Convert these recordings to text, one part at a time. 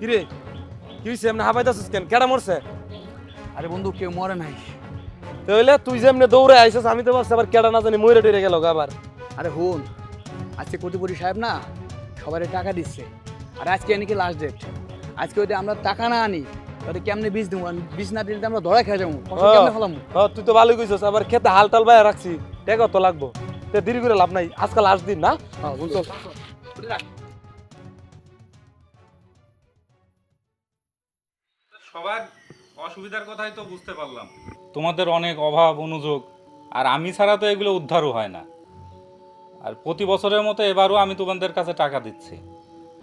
কিরে কি হইছে? এমনি হাবাইতাছিস কেন? কেডা মরছে? আরে বন্ধু কেউ মরে নাই। তাহলে তুই যে এমনি দৌড়ে আইছিস, আমি তো ভাবছি আবার কেডা না জানি মরে টরে গেল আবার। আরে হুন, আজকে কোটিপতি সাহেব না সবারই টাকা দিচ্ছে, আর আজকে নাকি লাস্ট ডেট। আজকে যদি আমরা টাকা না আনি তাহলে কেমনে বীজ দেবো? বীজ না দিলে তো আমরা ধরা খেয়ে যাবো, ফসল কেমনে ফলাম? তুই তো ভালোই কইছিস, আবার খেতে হাল টাল বাইয়া রাখছি, টাকা তো লাগবো। তে দেরি করে লাভ নাই, আজকাল লাস্ট দিন না। হ্যাঁ বন্ধু সবার অসুবিধার কথাই তো বুঝতে পারলাম, তোমাদের অনেক অভাব অনুযোগ, আর আমি ছাড়া তো এগুলো উদ্ধারও হয় না। আর প্রতি বছরের মতো এবারও আমি তোমাদের কাছে টাকা দিচ্ছি,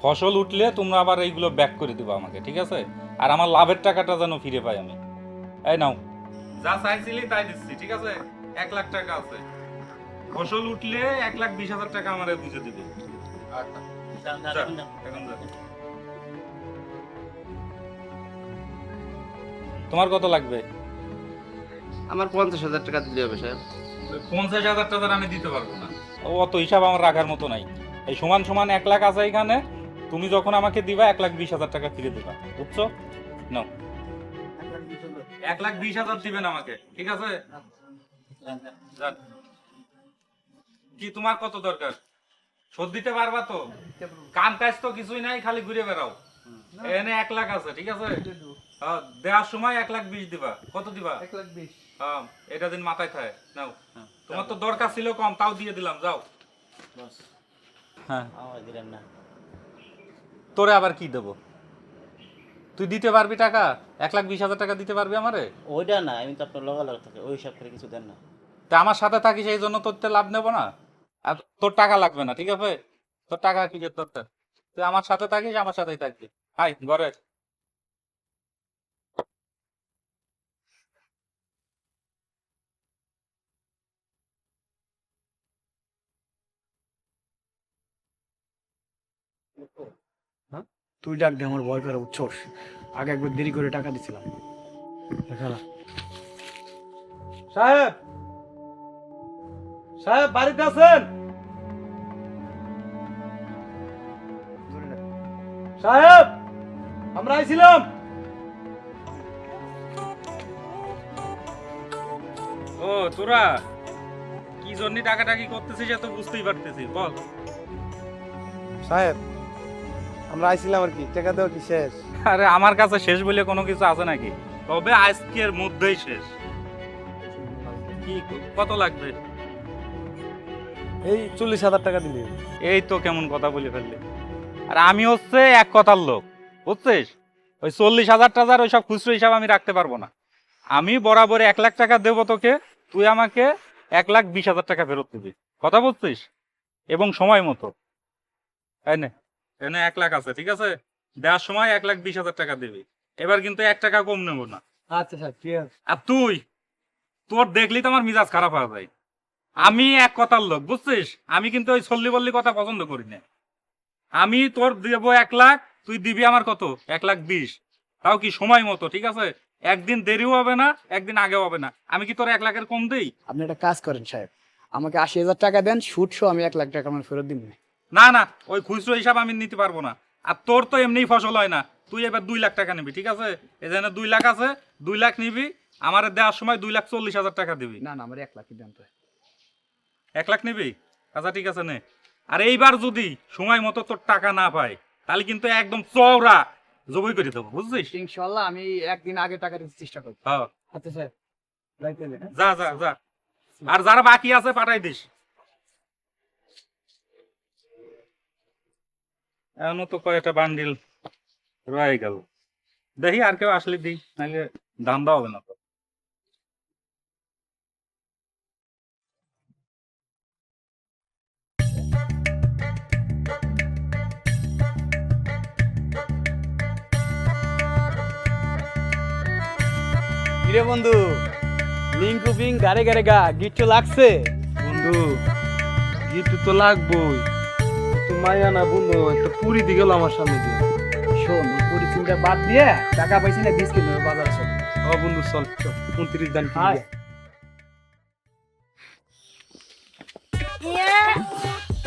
ফসল উঠলে তোমরা আবার এইগুলো ব্যাক করে দিবা আমাকে, ঠিক আছে? আর আমার লাভের টাকাটা যেন ফিরে পাই আমি। এই নাও, যা চাইছিলি তাই দিচ্ছি, ঠিক আছে? 1,00,000 টাকা আছে, ফসল উঠলে 1,20,000 টাকা আমার বুঝে দিবে। এখন যা। তোমার কত লাগবে? আমার 50,000 টাকা দিলে হবে সাহেব। 50,000 টাকা আমি দিতে পারবো না, অত হিসাব আমার রাখার মতো নাই। এই সমান সমান 1,00,000 আছে এখানে, তুমি যখন আমাকে দিবা 1,20,000 টাকা ফিরে দিবা, বুঝছো? নাও, 1,20,000 দিবেন আমাকে, ঠিক আছে? যান। কি তোমার কত দরকার? শোধ দিতে পারবা তো? কাম কাজ তো কিছুই নাই, খালি ঘুরে বেড়াও। এখানে 1,00,000 আছে, ঠিক আছে? দেওয়ার সময় 1,20,000 দিবা। কত দিবা? 1,20,000। হ্যাঁ, এটা দিন মাথায় থাকে। নাও, তোমার তো দরকার ছিল কম, তাও দিয়ে দিলাম, যাও। হ্যাঁ, তোরে আবার কি দেবো? তুই দিতে পারবি টাকা? 1,20,000 টাকা দিতে পারবি আমারে? ওইটা না, আমি তো আপনার লগালগ থাকে ওই হিসাব করে কিছু দেন না। তা আমার সাথে থাকিস এই জন্য তোর লাভ নেবো না? আর তোর টাকা লাগবে না, ঠিক আছে? তোর টাকা কি দরকার? তুই আমার সাথে থাকিস, আমার সাথেই থাকবি। হাই ঘরে। তুই ডাক দে, আমার ভয় করে উঠছোস। আগে একবার দেরি করে টাকা দিছিলাম। সাহেব, সাহেব বাড়িতে আছেন? সাহেব, আমরা আইছিলাম। ও তোরা কি জন্য টাকাটাকি করতেছিস এত বুঝতেই পারতেছিস, বল। সাহেব, আমরা আইছিলাম আর কি, টাকা দেওয়া কি শেষ? আরে আমার কাছে শেষ বলে কোনো কিছু আছে নাকি? তবে আজকের মধ্যেই শেষ। কি কত লাগবে? এই 40,000 টাকা দিলি। এই তো কেমন কথা বলে ফেললে। আর আমি হচ্ছে এক কথার লোক, বুঝছিস? ওই 40,000 টাকার ওই সব খুচরো হিসাব আমি রাখতে পারবো না। আমি বরাবর 1,00,000 টাকা দেবো তোকে, তুই আমাকে 1,20,000 টাকা ফেরত দিবি, কথা বুঝছিস? এবং সময় মতো। এনে এনে 1,00,000 আছে, ঠিক আছে? দেওয়ার সময় 1,20,000 টাকা দিবি। এবার কিন্তু 1 টাকা কম নেবো না। আচ্ছা স্যার, ঠিক আছে। আর তোর দেখলি তো আমার মিজাজ খারাপ হয়ে যায়। আমি এক কথার লোক, বুঝছিস? আমি কিন্তু ওই সল্লি বল্লি কথা পছন্দ করি না। আমি তোর দেবো 1,00,000, তুই দিবি আমার কত? 1,20,000, তাও কি সময় মতো, ঠিক আছে? একদিন দেরিও হবে না, একদিন আগেও হবে না। আমি কি তোর 1,00,000 কম দেই? আপনি একটা কাজ করেন সাহেব, আমাকে 80,000 টাকা দেন, সুদ সহ আমি 1,00,000 টাকা আমার ফেরত দিন। না না, ওই খুচরো হিসাব আমি নিতে পারবো না। আর তোর তো এমনিই ফসল হয় না, তুই এবার 2,00,000 টাকা নিবি, ঠিক আছে? এখানে 2,00,000 আছে, 2,00,000 নিবি। আমার দেওয়ার সময় 2,40,000 টাকা দিবি। না না, আমার 1,00,000 দেন তো। 1,00,000 নিবি? আচ্ছা ঠিক আছে, নে। আর এইবার যদি সময় মতো তোর টাকা না পাই, তাহলে কিন্তু একদম চওড়া জবই করে দেবো, বুঝছিস? ইনশাআল্লাহ আমি একদিন আগে টাকা দিতে চেষ্টা করব। হ্যাঁ, আচ্ছা স্যার, যাইতে হবে, হ্যাঁ? যা যা যা। আর যারা বাকি আছে পাঠাই দিস। এমন তো কয়েকটা বান্ডিল রয়ে গেল, দেখি আর কেউ আসলে দিই, নাহলে ধান্দা হবে না তো। কিরে বন্ধু, লিঙ্কু পিং গারে গারে গা গিট্টু লাগছে? বন্ধু, গিফট তো লাগবোই। তো মায়া না বন্ধু, একটা পুরি দিয়ে গেল আমার সামনে দিয়ে। শোন, পুরি চিন্তা বাদ দিয়ে টাকা পাইছি না, বীজ কিনবে বাজারে সব। ও বন্ধু চল 29 দান কি আয়।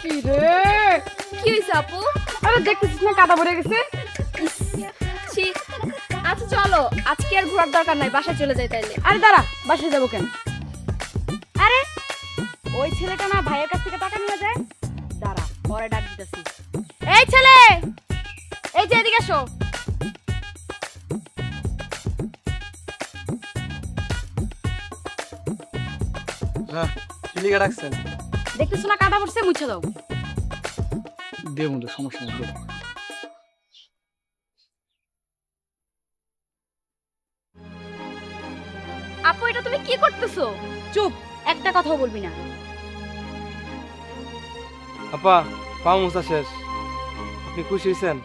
কি রে কি হইছে আপু? আরে দেখতেছিস না কাদা ভরে গেছে। ছি, আচ্ছা চলো আজকে আর ঘোরার দরকার নাই, বাসায় চলে যাই তাইলে। আরে দাঁড়া, বাসায় যাবো কেন? আরে ওই ছেলেটা না ভাইয়ের কাছ থেকে টাকা নিয়ে যায়। দাঁড়া, পরে ডাক দিতেছি। এই ছেলে, এই যে এদিকে এসো। হ্যাঁ কি লিখে রাখছেন? দেখতেছো না কাদা পড়ছে, মুছে দাও। দে বন্ধু, সমস্যা নেই, দে। আপু এটা তুমি কি করতেছো? চুপ, একটা কথাও বলবি না। আপা পা মোছা শেষ, আপনি খুশি হয়েছেন?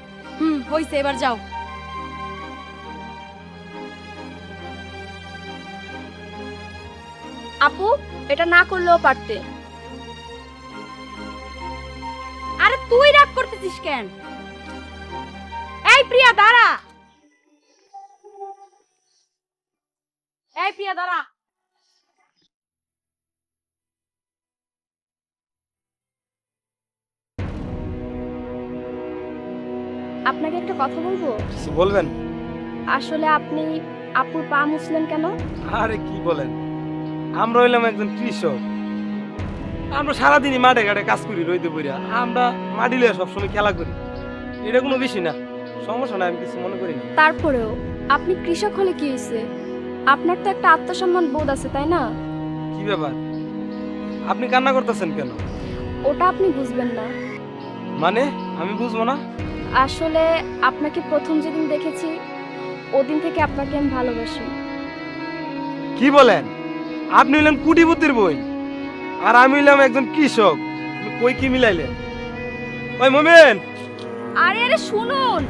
হইছে, এবার যাও। আপু এটা না করলেও পারতে। আরে তুই রাগ করতেছিস কেন? এই প্রিয়া দাঁড়া, এই প্রিয়া দাঁড়া। আপনাকে একটা কথা বলবো। কিছু বলবেন? আসলে আপনি আপুর পা মুছলেন কেন? আরে কি বলেন, আমরা হইলাম একজন কৃষক, আমরা সারাদিনই মাঠে ঘাটে কাজ করি রইতে পড়িয়া, আমরা মাটি লইয়া সবসময় খেলা করি, এটা কোনো বিষয় না, সমস্যা না, আমি কিছু মনে করি না। তারপরেও আপনি কৃষক হলে কি হয়েছে? আপনার তো একটা আত্মসম্মান বোধ আছে তাই না? কি ব্যাপার, আপনি কান্না করতেছেন কেন? ওটা আপনি বুঝবেন না। মানে আমি বুঝবো না? আসলে আপনাকে প্রথম যেদিন দেখেছি ওদিন থেকে আপনাকে আমি ভালোবাসি। কি বলেন, আপনি হইলেন কুটিপতির বই আর আমি হইলাম একজন কৃষক, আপনি কই কি মিলাইলেন? ওই মোমেন, আরে আরে শুনুন,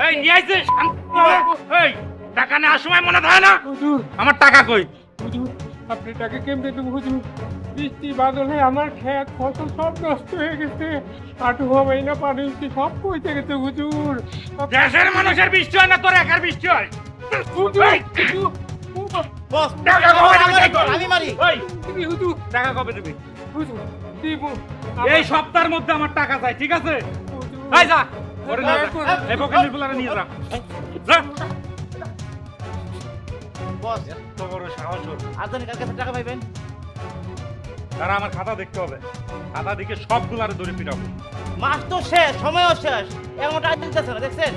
এই নিয়ে আইছিস? এই টাকা নেওয়ার সময় মনে থাকে না? আমার টাকা কই? আপনি টাকা কেমনে দেবো হুজুর? বৃষ্টি বাদল হয়ে আমার ক্ষেত ফসল সব নষ্ট হয়ে গেছে, হাঁটু হবে না, পানি সব কইতে গেছে হুজুর। দেশের মানুষের বৃষ্টি হয় না, তোর একার বৃষ্টি হয়। এই, বস টাকা কবে দিবি? আমি মারি। এই, তুমি হুজুর, টাকা কবে দিবি? হুজুর দিব। এই সপ্তাহের মধ্যে আমার টাকা চাই, ঠিক আছে? হুজুর, এই যা, ওরে নিয়ে যা। এই বকেলের ফুলারে নিয়ে যা। যা। বস এত বড় সাহস ওর। আর্ধেক কাছে টাকা পাইবেন। তারা আমার খাতা দেখতে হবে, খাতা দেখে সবগুলারে ধরে পিটাবো। মাস তো শেষ, সময়ও শেষ, এমন টাকা দিতেছে না, দেখছেন?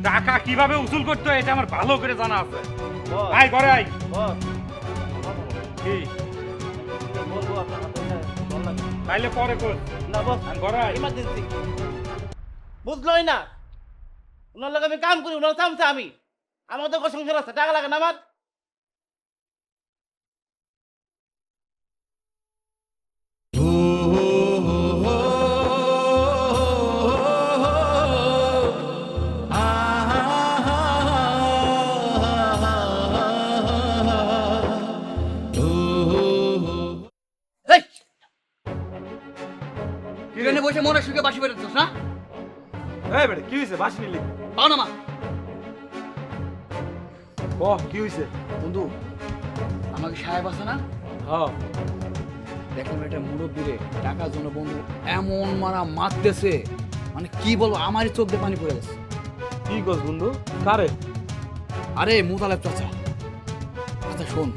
টাকা কিভাবে উসুল করতে হয় এটা আমার ভালো করে জানা আছে। বস আয় ঘরে আয়। বস কি বলবো আপনার হাতে ভালো লাগে তাইলে পরে কর। না বস, আমি ঘরে আয়। ইমার্জেন্সি বুঝলোই না, ওনার লগে আমি কাম করি, ওনার চামচা আমি, আমার তো সংসার আছে, টাকা লাগে না আমার। এই এখানে বসে মনে সুখে বাসি বেরোচ্ছিস না? এই বেটা কি হয়েছে, বাসি নিলি? পাও না মা। ও কি হয়েছে? বন্ধু, আমাকে সাহেব আছে না, হ্যাঁ দেখলাম এটা মুরব্বীরে টাকার জন্য বন্ধু এমন মারা মারতেছে, মানে কি বলবো, আমারই চোখ দিয়ে পানি পড়ে গেছে। কি করছ বন্ধু? কারে? আরে মুতালেব চাচা। আচ্ছা শোন,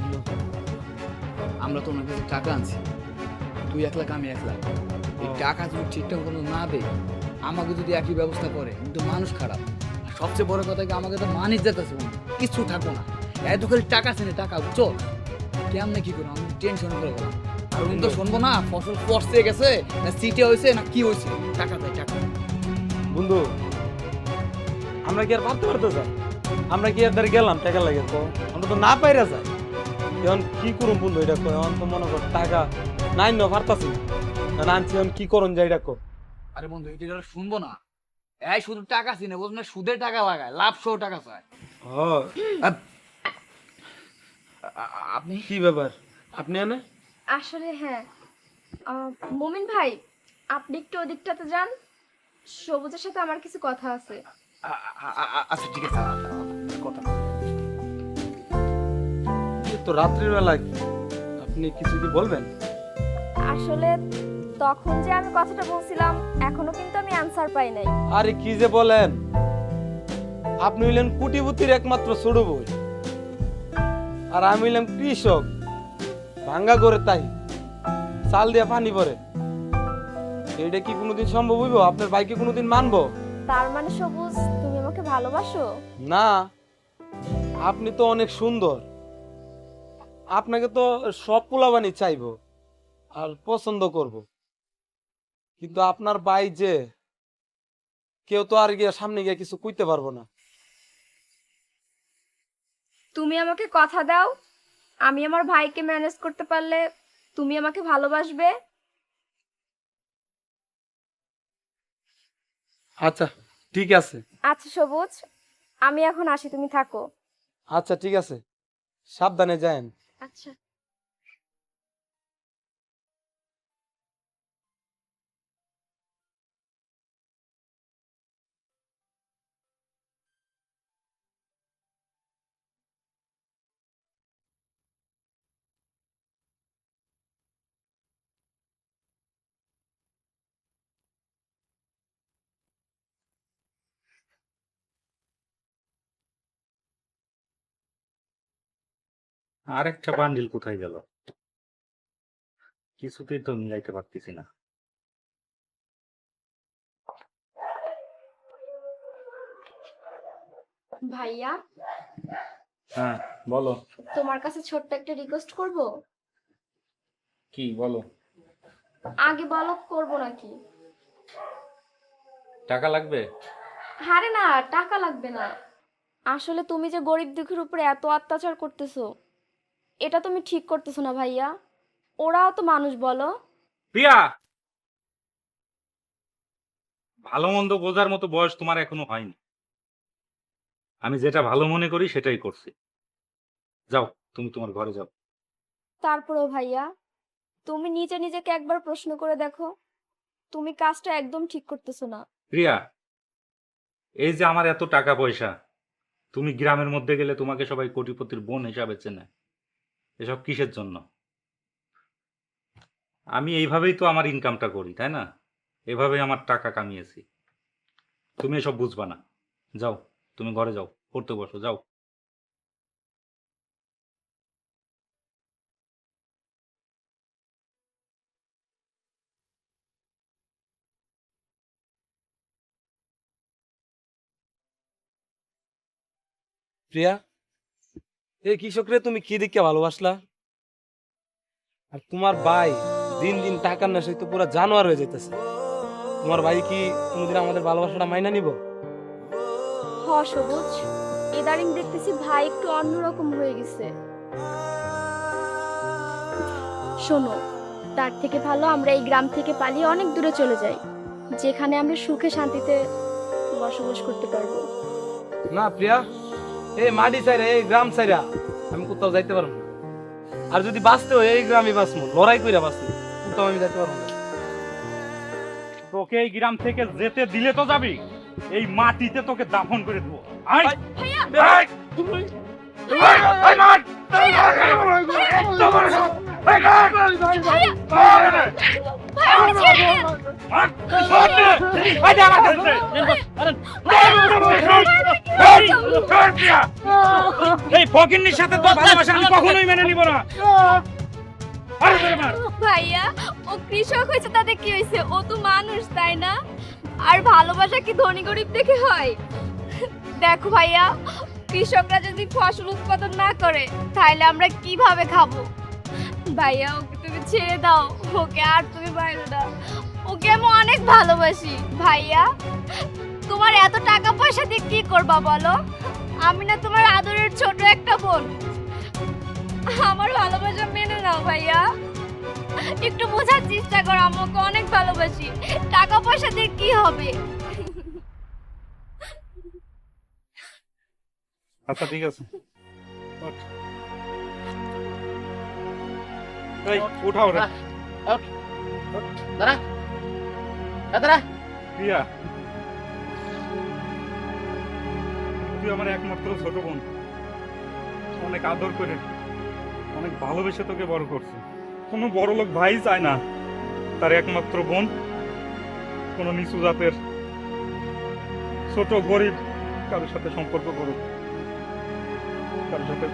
আমরা তো ওনার কাছে টাকা আনছি, তুই 1 লাখ আমি 1 লাখ, এই টাকা যদি ঠিকঠাক মতো না দেয়, আমাকে যদি একই ব্যবস্থা করে, কিন্তু মানুষ খারাপ। আর সবচেয়ে বড় কথা কি, আমাকে তো মানিজ যেতেছে বন্ধু, কিছু থাকবো না, এত খালি টাকা আছে না, টাকা চল কেমনে কি করবো, আমি টেনশন করে গেলাম। আর উনি তো শুনবো না ফসল পচতে গেছে না সিটে হয়েছে না কি হয়েছে, টাকা দেয় টাকা। বন্ধু আমরা কি আর পারতে পারতে চাই? আমরা কি আর গেলাম টাকা লাগে, তো আমরা তো না পাইরা যাই, এখন কি করুম বন্ধু এটা কয়, এখন তো মনে কর টাকা নাই না পারতাছি না, আনছি এখন কি করুন যাই এটা কর। আরে বন্ধু এটা শুনবো না, এই শুধু টাকা চিনে, বুঝ না সুদে টাকা লাগায়, লাভ সহ টাকা চায়। হ্যাঁ আপনি কি ব্যাপার আপনি এনে আসলে হ্যাঁ, মুমিন ভাই আপনি একটু ওদিকটাতে যান, সবুজের সাথে আমার কিছু কথা আছে। আচ্ছা ঠিক আছে কথা তো রাত্রির বেলা আপনি কিছু কি বলবেন? আসলে তখন যে আমি কথাটা বলছিলাম এখনো কিন্তু আমি অ্যানসার পাই নাই। আরে কি যে বলেন, আপনি হইলেন কোটিপতির একমাত্র ছোট বই, আর আমি হইলাম কৃষক, ভাঙ্গা করে তাই চাল দিয়া পানি পরে। এটা কি কোনোদিন সম্ভব হইব? আপনার ভাইকে কোনোদিন মানবো? তার মানে সবুজ তুমি আমাকে ভালোবাসো? না, আপনি তো অনেক সুন্দর, আপনাকে তো সব পোলাবানি চাইবো আর পছন্দ করব, কিন্তু আপনার ভাই যে, কেউ তো আর গিয়ে সামনে গিয়ে কিছু কইতে পারবো না। তুমি আমাকে কথা দাও, আমি আমার ভাইকে ম্যানেজ করতে পারলে তুমি আমাকে ভালোবাসবে? আচ্ছা ঠিক আছে। আচ্ছা সবুজ, আমি এখন আসি, তুমি থাকো। আচ্ছা ঠিক আছে, সাবধানে যায়েন। আচ্ছা। আরেকটা বান্ডিল কোথায় গেল? কিছুতেই তো মিলাইতে পারতেছি না। ভাইয়া, হ্যাঁ বলো। তোমার কাছে ছোট্ট একটা রিকোয়েস্ট করব। কি বলো? আগে বলো, করব নাকি? টাকা লাগবে? আরে না, টাকা লাগবে না। আসলে তুমি যে গরিব দুঃখীর উপরে এত অত্যাচার করতেছো, এটা তুমি ঠিক করতেছো না ভাইয়া। ওরাও তো মানুষ, বলো। প্রিয়া, ভালো মন্দ বোঝার মতো বয়স তোমার এখনো হয়নি। আমি যেটা ভালো মনে করি সেটাই করছি। যাও, তুমি তোমার ঘরে যাও। তারপরেও ভাইয়া, তুমি নিজে নিজেকে একবার প্রশ্ন করে দেখো, তুমি কাজটা একদম ঠিক করতেছো না। প্রিয়া, এই যে আমার এত টাকা পয়সা, তুমি গ্রামের মধ্যে গেলে তোমাকে সবাই কোটিপতির বোন হিসাবে চেনে। এসব কিসের জন্য? আমি এইভাবেই তো আমার ইনকামটা করি, তাই না? এভাবেই আমার টাকা কামিয়েছি। তুমি এসব বুঝবা না। যাও, তুমি ঘরে যাও, পড়তে বসো, যাও। প্রিয়া, এই কৃষকরে তুমি কি দেখে ভালোবাসলা? আর তোমার ভাই দিন দিন টাকার নেশায় তো পুরো জানোয়ার হয়ে যেতেছে। তোমার ভাই কি কোনোদিন আমাদের ভালোবাসাটা মাইনা নিব? হ সবুজ, ইদারিং দেখতেছি ভাই একটু অন্যরকম হয়ে গেছে। শোনো, তার থেকে ভালো আমরা এই গ্রাম থেকে পালিয়ে অনেক দূরে চলে যাই, যেখানে আমরা সুখে শান্তিতে বসবাস করতে পারবো। না প্রিয়া, এই মাটি চাইরা, এই গ্রাম চাইরা আমি কোথাও যাইতে পারবো না। আর যদি বাঁচতে হয় এই গ্রামে বাঁচবো, লড়াই করে বাঁচবো, কোথাও আমি যাইতে পারবো না। তোকে এই গ্রাম থেকে যেতে দিলে তো যাবি, এই মাটিতে তোকে দাফন করে দেবো। আয় আয়! আয় মার! এই ফকিন্নির সাথে তো ভালোবাসা আমি কখনোই মেনে নিব না। ভাইয়া, ও কৃষক হয়েছে তাতে কি হয়েছে? ও তো মানুষ, তাই না? আর ভালোবাসা কি ধনী গরিব দেখে হয়? দেখো ভাইয়া, কৃষকরা যদি ফসল উৎপাদন না করে তাহলে আমরা কিভাবে খাবো? ভাইয়া, ওকে তুমি ছেড়ে দাও, ওকে আর তুমি বাইরে দাও। ওকে আমি অনেক ভালোবাসি ভাইয়া। তোমার এত টাকা পয়সা দিয়ে কি করবা বলো? আমি না তোমার আদরের ছোট একটা বোন। আমার ভালোবাসা মেনে নাও ভাইয়া, একটু বোঝার চেষ্টা করো। আমাকে অনেক ভালোবাসি, টাকা পয়সা দিয়ে কি হবে? আচ্ছা ঠিক আছে। এই উঠাও রে দাঁড়া দাঁড়া প্রিয়া, তুই আমার একমাত্র ছোট বোন, অনেক আদর করে অনেক ভালোবেসে তোকে বড় করছে। কোনো বড় লোক ভাই চায় না তার একমাত্র বোন কোনো নিচু জাতের ছোট গরিব কারোর সাথে সম্পর্ক করুক, কারোর সাথে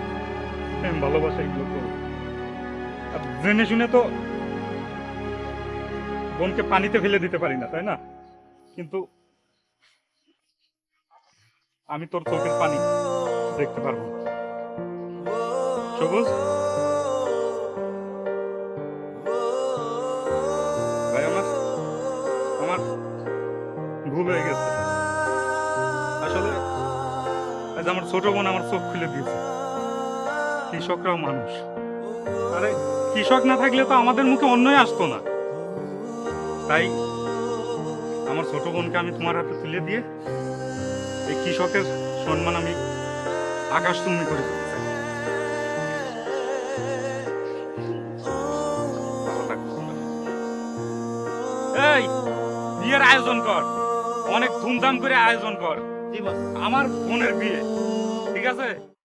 প্রেম ভালোবাসা এগুলো করুক। আর জেনে শুনে তো বোনকে পানিতে ফেলে দিতে পারি না, তাই না? কিন্তু আমি তোর চোখের পানি দেখতে পারবো না। সবুজ ভাই, আমার আমার ভুল হয়ে গেছে আসলে। আজ আমার ছোট বোন আমার চোখ খুলে দিয়েছে, কৃষকরাও মানুষ। আরে কৃষক না থাকলে তো আমাদের মুখে অন্যই আসতো না। তাই আমার ছোট বোনকে আমি তোমার হাতে তুলে দিয়ে এই কৃষকের সম্মান আমি আকাশচুম্বী করে দিতে চাই। ভালো লাগছে। এই বিয়ের আয়োজন কর, অনেক ধুমধাম করে আয়োজন কর, জি বস। আমার বোনের বিয়ে, ঠিক আছে?